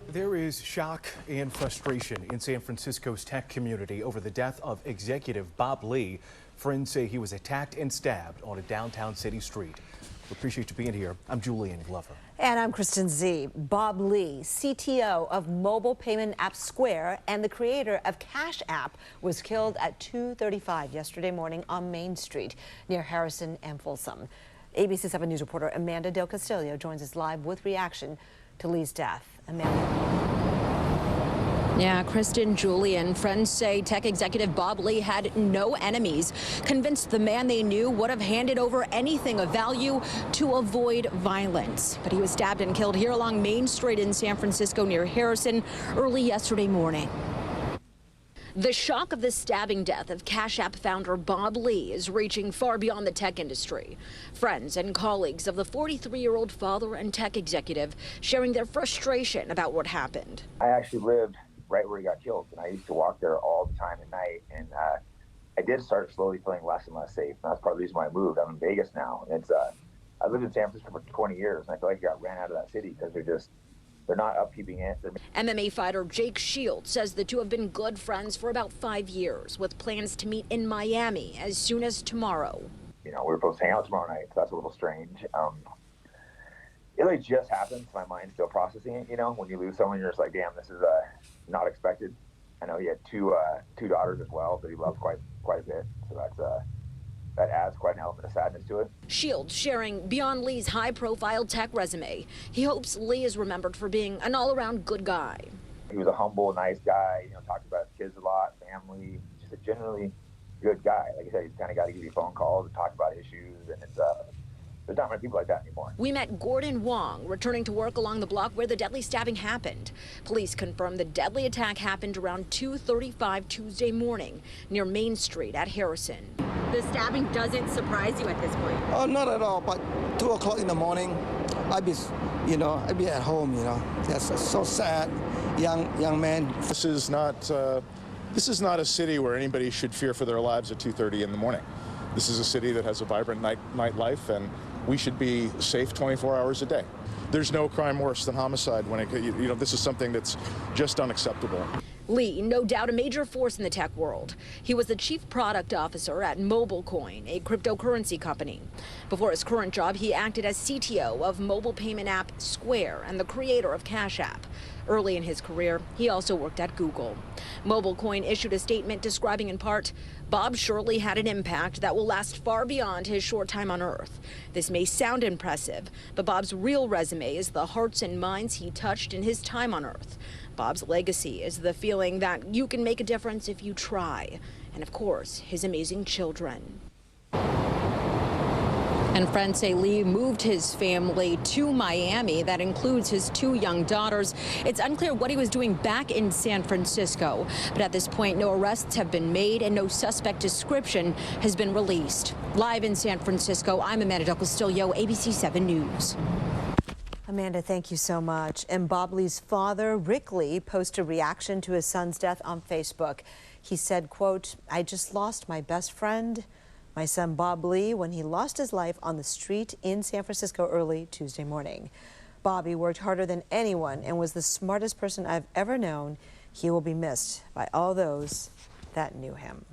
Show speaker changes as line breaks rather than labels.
There is shock and frustration in San Francisco's tech community over the death of executive Bob Lee. Friends say he was attacked and stabbed on a downtown city street. We appreciate you being here. I'm Julian Glover.
And I'm Kristen Z. Bob Lee, CTO of mobile payment app Square and the creator of Cash App, was killed at 2:35 yesterday morning on Main Street near Harrison and Folsom. ABC 7 News reporter Amanda Del Castillo joins us live with reaction to Lee's death. Amanda.
Yeah, Kristen, Julian, friends say tech executive Bob Lee had no enemies, convinced the man they knew would have handed over anything of value to avoid violence. But he was stabbed and killed here along Main Street in San Francisco near Harrison early yesterday morning. The shock of the stabbing death of Cash App founder Bob Lee is reaching far beyond the tech industry. Friends and colleagues of the 43-year-old father and tech executive sharing their frustration about what happened.
I actually lived right where he got killed, and I used to walk there all the time at night, and I did start slowly feeling less and less safe. And that's part of the reason why I moved. I'm in Vegas now, and it's I lived in San Francisco for 20 years, and I feel like I got ran out of that city because they're not upkeeping it.
MMA fighter Jake Shields says the two have been good friends for about 5 years, with plans to meet in Miami as soon as tomorrow.
You know, we were supposed to hang out tomorrow night, so that's a little strange. It like just happened, so my mind's still processing it. You know, when you lose someone, you're just like, damn, this is not expected. I know he had two daughters as well that he loved quite a bit, so that adds quite an element of sadness to it.
Shields sharing beyond Lee's high-profile tech resume. He hopes Lee is remembered for being an all-around good guy.
He was a humble, nice guy. You know, talked about his kids a lot, family, just a generally good guy. Like I said, he's the kind of guy to give you phone calls and talk about issues, and there's not many people like that anymore.
We met Gordon Wong, returning to work along the block where the deadly stabbing happened. Police confirmed the deadly attack happened around 2:35 Tuesday morning near Main Street at Harrison.
The stabbing doesn't surprise you at this point?
Oh, not at all, but 2 o'clock in the morning, I'd be at home, That's so sad, young man.
This is not a city where anybody should fear for their lives at 2:30 in the morning. This is a city that has a vibrant nightlife, and we should be safe 24 hours a day. There's no crime worse than homicide this is something that's just unacceptable.
Lee, no doubt a major force in the tech world. He was the chief product officer at MobileCoin, a cryptocurrency company. Before his current job, he acted as CTO of mobile payment app Square and the creator of Cash App. Early in his career, he also worked at Google. MobileCoin issued a statement describing in part, Bob surely had an impact that will last far beyond his short time on Earth. This may sound impressive, but Bob's real resume is the hearts and minds he touched in his time on Earth. Bob's legacy is the feeling that you can make a difference if you try. And of course, his amazing children. And friends say Lee moved his family to Miami. That includes his 2 young daughters. It's unclear what he was doing back in San Francisco. But at this point, no arrests have been made and no suspect description has been released. Live in San Francisco, I'm Amanda Del Castillo, ABC 7 News.
Amanda, thank you so much. And Bob Lee's father, Rick Lee, posted a reaction to his son's death on Facebook. He said, quote, "I just lost my best friend, my son Bob Lee, when he lost his life on the street in San Francisco early Tuesday morning. Bobby worked harder than anyone and was the smartest person I've ever known. He will be missed by all those that knew him."